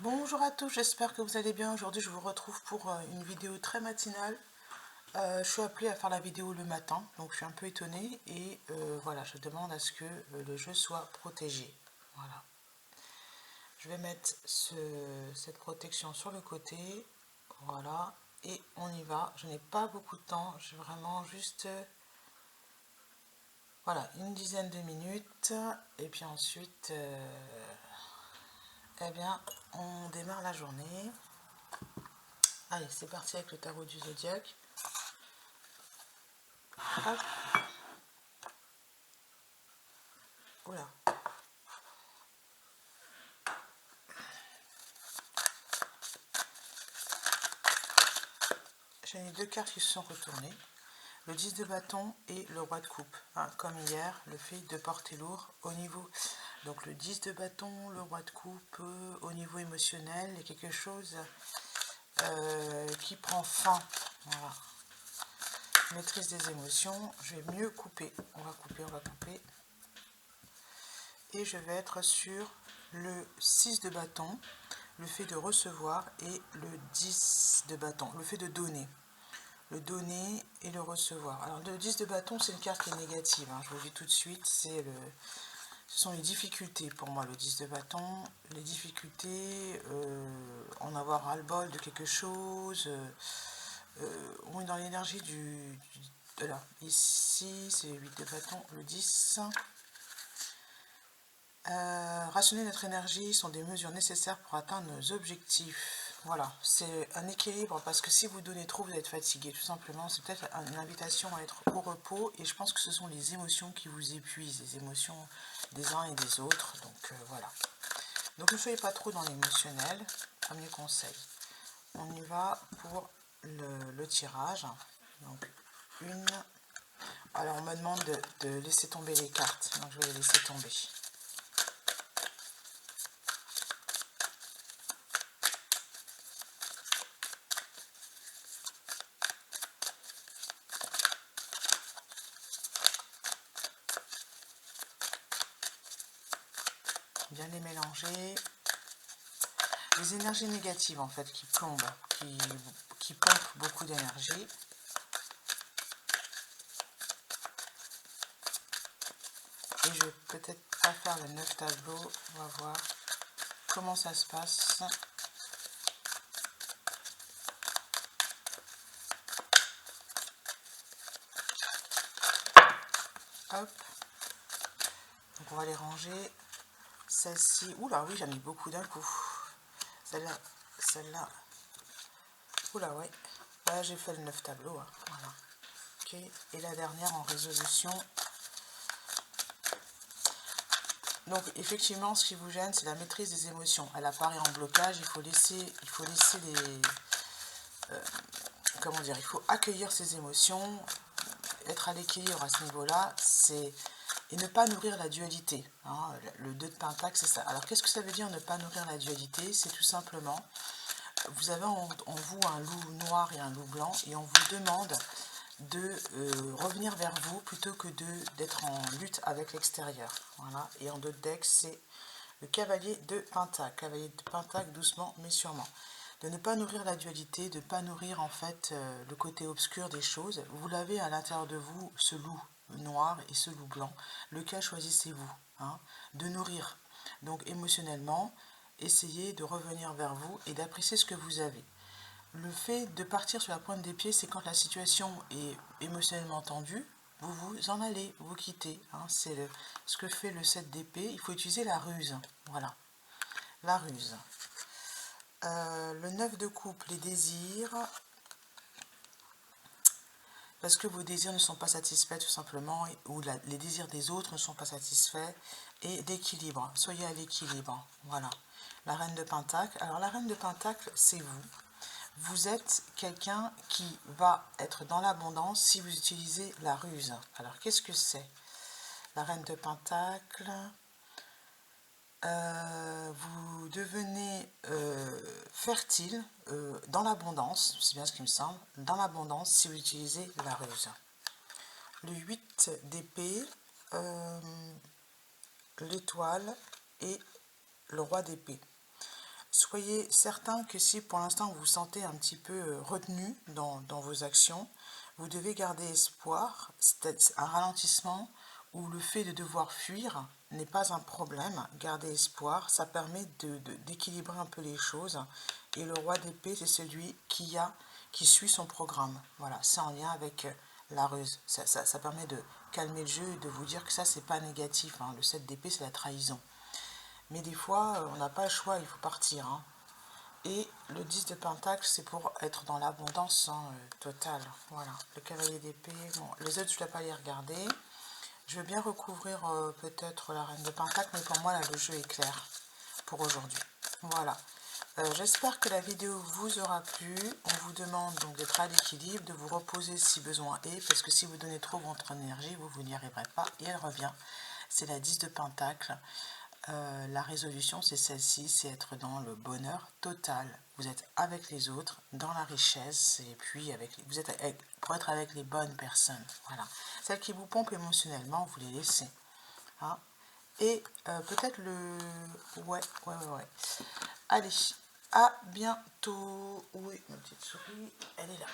Bonjour à tous, j'espère que vous allez bien. Aujourd'hui, je vous retrouve pour une vidéo très matinale. Je suis appelée à faire la vidéo le matin, donc je suis un peu étonnée. Et voilà, je demande à ce que le jeu soit protégé. Voilà. Je vais mettre cette protection sur le côté. Voilà. Et on y va. Je n'ai pas beaucoup de temps. J'ai vraiment juste voilà, une dizaine de minutes. Et puis ensuite, eh bien, on démarre la journée. Allez, c'est parti avec le tarot du zodiaque. Hop. Oula. J'ai les deux cartes qui se sont retournées. Le 10 de bâton et le roi de coupe. Hein, comme hier, le fait de porter lourd au niveau. Donc le 10 de bâton, le roi de coupe, au niveau émotionnel, il y a quelque chose qui prend fin. Voilà. Maîtrise des émotions. Je vais mieux couper. On va couper, on va couper. Et je vais être sur le 6 de bâton, le fait de recevoir, et le 10 de bâton, le fait de donner. Le donner et le recevoir. Alors le 10 de bâton, c'est une carte qui est négative, hein, je vous le dis tout de suite, ce sont les difficultés pour moi, le 10 de bâton, les difficultés, en avoir ras-le-bol de quelque chose, on est dans l'énergie voilà, ici c'est le 8 de bâton, le 10. Rationner notre énergie sont des mesures nécessaires pour atteindre nos objectifs. Voilà, c'est un équilibre parce que si vous donnez trop, vous êtes fatigué, tout simplement. C'est peut-être une invitation à être au repos et je pense que ce sont les émotions qui vous épuisent, les émotions des uns et des autres. Donc voilà. Donc ne soyez pas trop dans l'émotionnel. Premier conseil. On y va pour le tirage. Donc une. Alors on me demande de laisser tomber les cartes, donc je vais les laisser tomber. Bien les mélanger. Les énergies négatives en fait qui plombent, qui pompent beaucoup d'énergie. Et je vais peut-être pas faire le 9 tableaux, on va voir comment ça se passe. Hop, donc on va les ranger. Celle-ci, oula oui, j'en ai beaucoup d'un coup. Celle-là, oula ouais, là j'ai fait le 9 tableaux, hein. Voilà. Ok, et la dernière en résolution. Donc effectivement, ce qui vous gêne, c'est la maîtrise des émotions. Elle apparaît en blocage, il faut laisser les... comment dire, il faut accueillir ses émotions, être à l'équilibre à ce niveau-là, c'est... Et ne pas nourrir la dualité. Hein. Le 2 de Pentacle, c'est ça. Alors qu'est-ce que ça veut dire ne pas nourrir la dualité? C'est tout simplement, vous avez en vous un loup noir et un loup blanc, et on vous demande de revenir vers vous plutôt que d'être en lutte avec l'extérieur. Voilà. Et en 2 de deck, c'est le cavalier de Pentacle. Cavalier de Pentacle, doucement mais sûrement. De ne pas nourrir la dualité, de ne pas nourrir en fait le côté obscur des choses. Vous l'avez à l'intérieur de vous, ce loup noir et ce loup blanc. Lequel choisissez-vous, hein, de nourrir? Donc émotionnellement, essayez de revenir vers vous et d'apprécier ce que vous avez. Le fait de partir sur la pointe des pieds, c'est quand la situation est émotionnellement tendue, vous vous en allez, vous quittez. Hein, c'est ce que fait le 7 d'épée. Il faut utiliser la ruse. Voilà, la ruse. Le 9 de coupe, les désirs. Parce que vos désirs ne sont pas satisfaits tout simplement, ou les désirs des autres ne sont pas satisfaits. Et d'équilibre, soyez à l'équilibre. Voilà. La reine de Pentacle. Alors la reine de Pentacle, c'est vous. Vous êtes quelqu'un qui va être dans l'abondance si vous utilisez la ruse. Alors, qu'est-ce que c'est? La reine de Pentacle, vous devenez fertile dans l'abondance, c'est bien ce qui me semble, dans l'abondance si vous utilisez la ruse. Le 8 d'épée, l'étoile et le roi d'épée. Soyez certain que si pour l'instant vous vous sentez un petit peu retenu dans vos actions, vous devez garder espoir, c'est un ralentissement où le fait de devoir fuir n'est pas un problème. Garder espoir, ça permet d'équilibrer un peu les choses. Et le roi d'épée, c'est celui qui suit son programme. Voilà, c'est en lien avec la ruse. Ça permet de calmer le jeu et de vous dire que ça, c'est pas négatif, hein. Le 7 d'épée, c'est la trahison. Mais des fois, on n'a pas le choix, il faut partir, hein. Et le 10 de pentacle, c'est pour être dans l'abondance, hein, totale. Voilà, le cavalier d'épée, bon, les autres, je ne dois pas les regarder. Je veux bien recouvrir peut-être la reine de pentacle, mais pour moi, là, le jeu est clair pour aujourd'hui. Voilà. J'espère que la vidéo vous aura plu. On vous demande donc d'être à l'équilibre, de vous reposer si besoin est, parce que si vous donnez trop votre énergie, vous n'y arriverez pas. Et elle revient. C'est la 10 de pentacle. La résolution, c'est celle-ci, c'est être dans le bonheur total. Vous êtes avec les autres, dans la richesse, et puis vous êtes pour être avec les bonnes personnes. Voilà. Celles qui vous pompent émotionnellement, vous les laissez. Hein. Et peut-être le... Ouais. Allez, à bientôt. Oui, ma petite souris, elle est là.